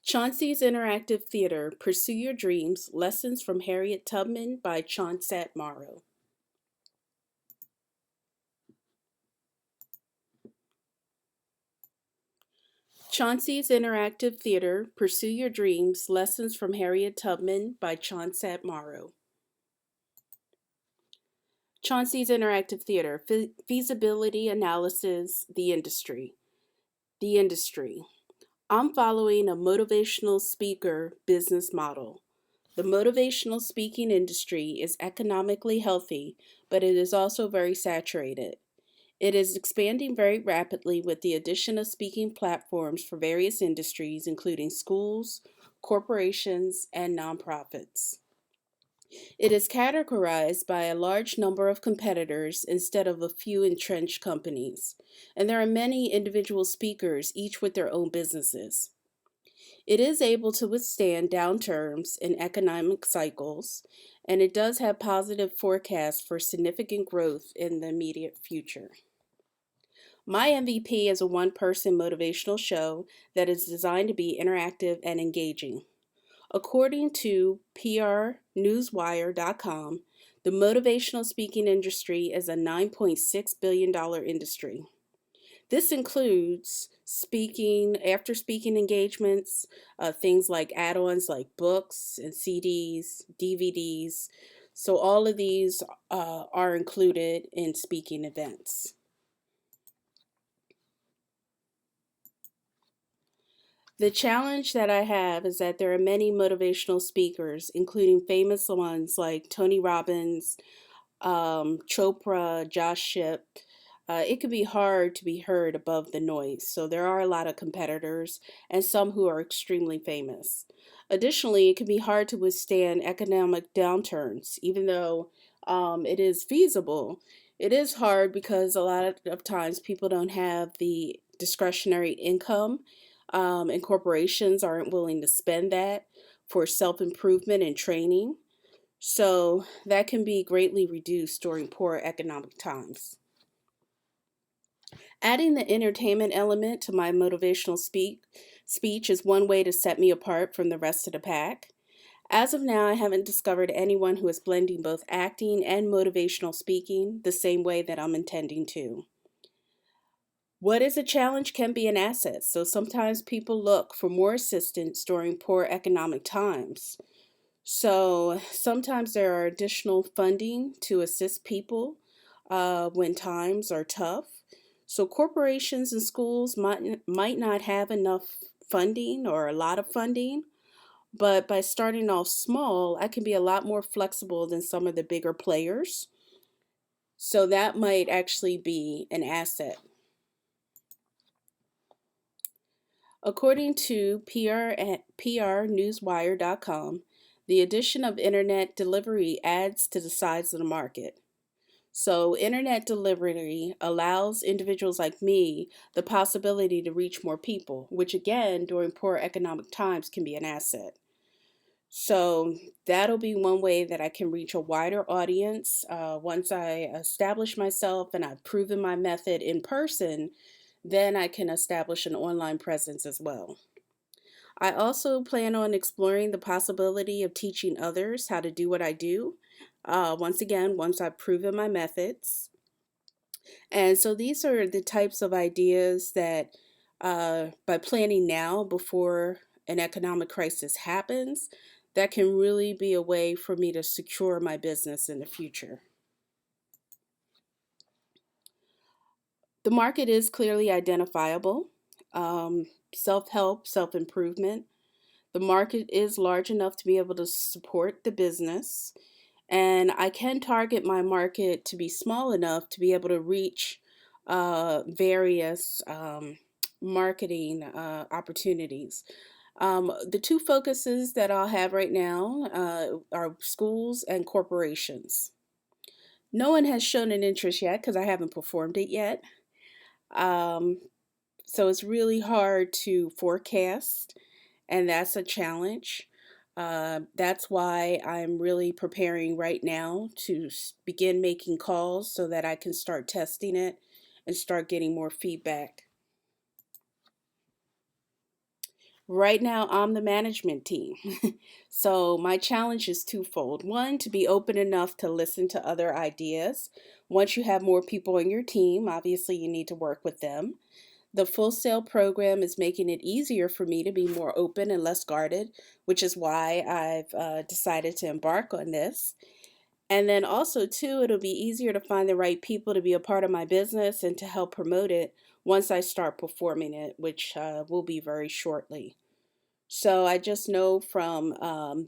Chauncey's Interactive Theater, Pursue Your Dreams, Lessons from Harriet Tubman by Chauncey Morrow. Chauncey's Interactive Theater, Pursue Your Dreams, Lessons from Harriet Tubman by Chauncey Morrow. Chauncey's Interactive Theater, Feasibility Analysis, The Industry. The Industry. I'm following a motivational speaker business model. The motivational speaking industry is economically healthy, but it is also very saturated. It is expanding very rapidly with the addition of speaking platforms for various industries, including schools, corporations, and nonprofits. It is categorized by a large number of competitors instead of a few entrenched companies, and there are many individual speakers, each with their own businesses. It is able to withstand downturns in economic cycles, and it does have positive forecasts for significant growth in the immediate future. My MVP is a one-person motivational show that is designed to be interactive and engaging. According to prnewswire.com, the motivational speaking industry is a $9.6 billion industry. This includes after speaking engagements, things like add-ons like books and CDs, DVDs. So all of these are included in speaking events. The challenge that I have is that there are many motivational speakers, including famous ones like Tony Robbins, Chopra, Josh Shipp. It can be hard to be heard above the noise, so there are a lot of competitors and some who are extremely famous. Additionally, it can be hard to withstand economic downturns, even though it is feasible. It is hard because a lot of times people don't have the discretionary income, and corporations aren't willing to spend that for self improvement and training. So that can be greatly reduced during poor economic times. Adding the entertainment element to my motivational speech is one way to set me apart from the rest of the pack. As of now, I haven't discovered anyone who is blending both acting and motivational speaking the same way that I'm intending to. What is a challenge can be an asset, so sometimes people look for more assistance during poor economic times. So sometimes there are additional funding to assist people when times are tough. So corporations and schools might not have enough funding or a lot of funding, but by starting off small, I can be a lot more flexible than some of the bigger players. So that might actually be an asset. According to prnewswire.com, the addition of internet delivery adds to the size of the market. So, internet delivery allows individuals like me the possibility to reach more people, which again, during poor economic times, can be an asset. So, that'll be one way that I can reach a wider audience. Once I establish myself and I've proven my method in person, then I can establish an online presence as well. I also plan on exploring the possibility of teaching others how to do what I do. Once again, once I've proven my methods. And so these are the types of ideas that by planning now before an economic crisis happens, that can really be a way for me to secure my business in the future. The market is clearly identifiable. Self help, self improvement. The market is large enough to be able to support the business, and I can target my market to be small enough to be able to reach various marketing opportunities. The two focuses that I'll have right now are schools and corporations. No one has shown an interest yet because I haven't performed it yet. Um, so it's really hard to forecast, and that's a challenge. That's why I'm really preparing right now to begin making calls so that I can start testing it and start getting more feedback. Right now, I'm the management team. So my challenge is twofold. One, to be open enough to listen to other ideas. Once you have more people in your team, obviously you need to work with them. The full sale program is making it easier for me to be more open and less guarded, which is why I've decided to embark on this. And then also, too, it'll be easier to find the right people to be a part of my business and to help promote it once I start performing it, which will be very shortly. So I just know from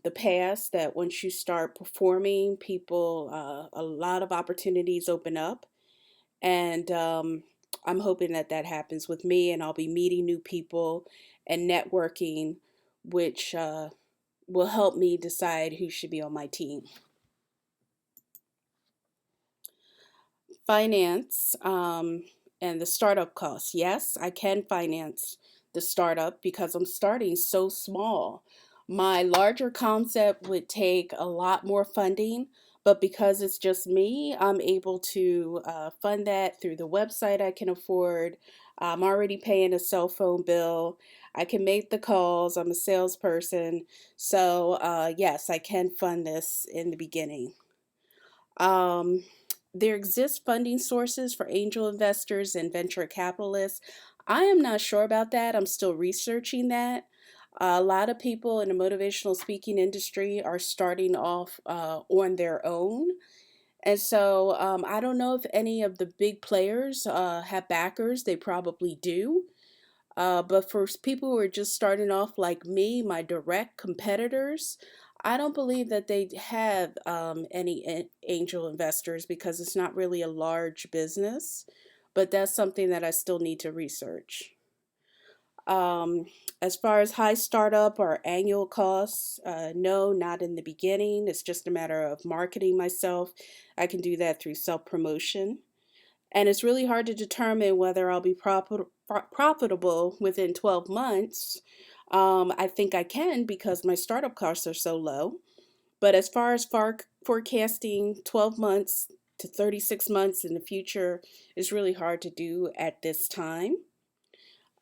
the past that once you start performing, a lot of opportunities open up. And I'm hoping that that happens with me, and I'll be meeting new people and networking, which will help me decide who should be on my team. Finance and the startup costs. Yes, I can finance the startup because I'm starting so small. My larger concept would take a lot more funding, but because it's just me, I'm able to fund that through the website I can afford. I'm already paying a cell phone bill. I can make the calls. I'm a salesperson. So, yes, I can fund this in the beginning. Um, there exist funding sources for angel investors and venture capitalists. I am not sure about that. I'm still researching that. A lot of people in the motivational speaking industry are starting off on their own. And so I don't know if any of the big players have backers. They probably do. But for people who are just starting off like me, my direct competitors, I don't believe that they have any angel investors because it's not really a large business. But that's something that I still need to research. Um, as far as high startup or annual costs, no, not in the beginning. It's just a matter of marketing myself. I can do that through self promotion. And it's really hard to determine whether I'll be profitable within 12 months. I think I can because my startup costs are so low. But as far as forecasting 12 months to 36 months in the future is really hard to do at this time.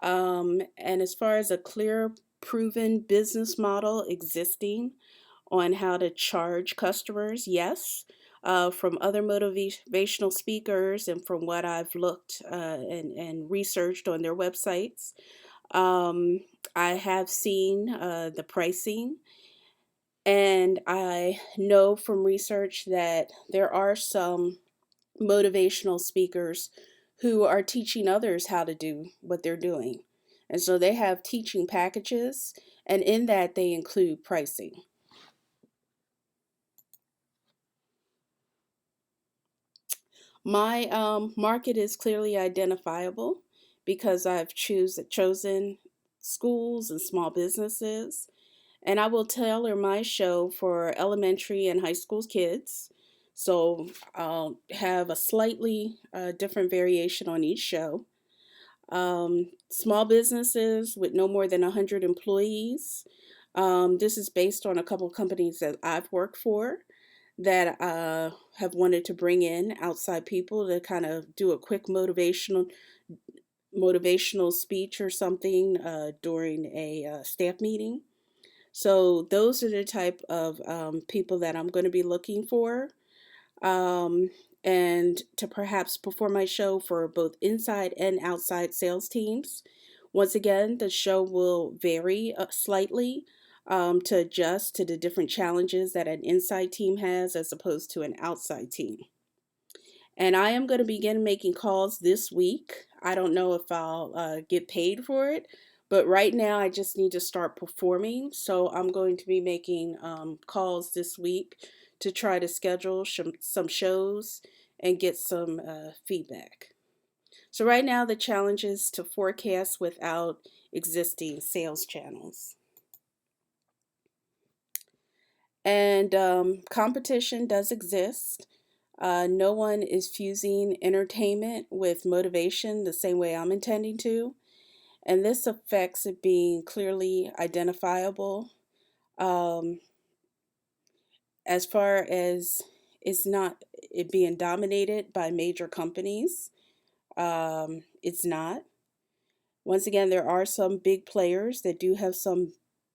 And as far as a clear, proven business model existing, on how to charge customers, yes. From other motivational speakers and from what I've looked and researched on their websites, um, I have seen the pricing, and I know from research that there are some motivational speakers who are teaching others how to do what they're doing. And so they have teaching packages, and in that, they include pricing. My market is clearly identifiable because I've chosen schools and small businesses, and I will tailor my show for elementary and high school kids. So I'll have a slightly different variation on each show. Small businesses with no more than 100 employees. This is based on a couple of companies that I've worked for that have wanted to bring in outside people to kind of do a quick motivational speech or something during a staff meeting. So those are the type of people that I'm going to be looking for, um, and to perhaps perform my show for both inside and outside sales teams. Once again, the show will vary slightly to adjust to the different challenges that an inside team has as opposed to an outside team. And I am going to begin making calls this week. I don't know if I'll get paid for it, but right now I just need to start performing. So I'm going to be making calls this week to try to schedule some shows and get some feedback. So right now the challenge is to forecast without existing sales channels. And competition does exist. No one is fusing entertainment with motivation the same way I'm intending to. And this affects it being clearly identifiable. Um, as far as it's not it being dominated by major companies, it's not. Once again, there are some big players that do have some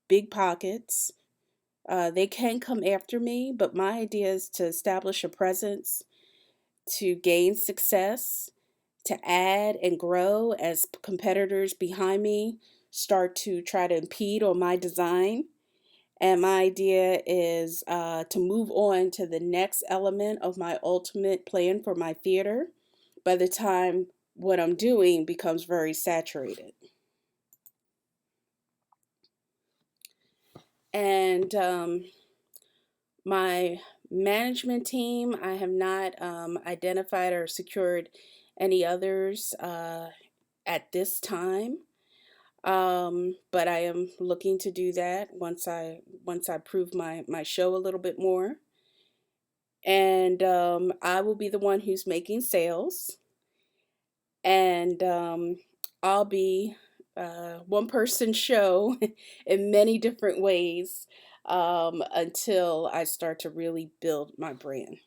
big pockets. They can come after me, but my idea is to establish a presence, to gain success, to add and grow as competitors behind me start to try to impede on my design. And my idea is to move on to the next element of my ultimate plan for my theater by the time what I'm doing becomes very saturated. And my management team, I have not identified or secured any others at this time. But I am looking to do that once I prove my show a little bit more. And I will be the one who's making sales, and I'll be one person show in many different ways until I start to really build my brand.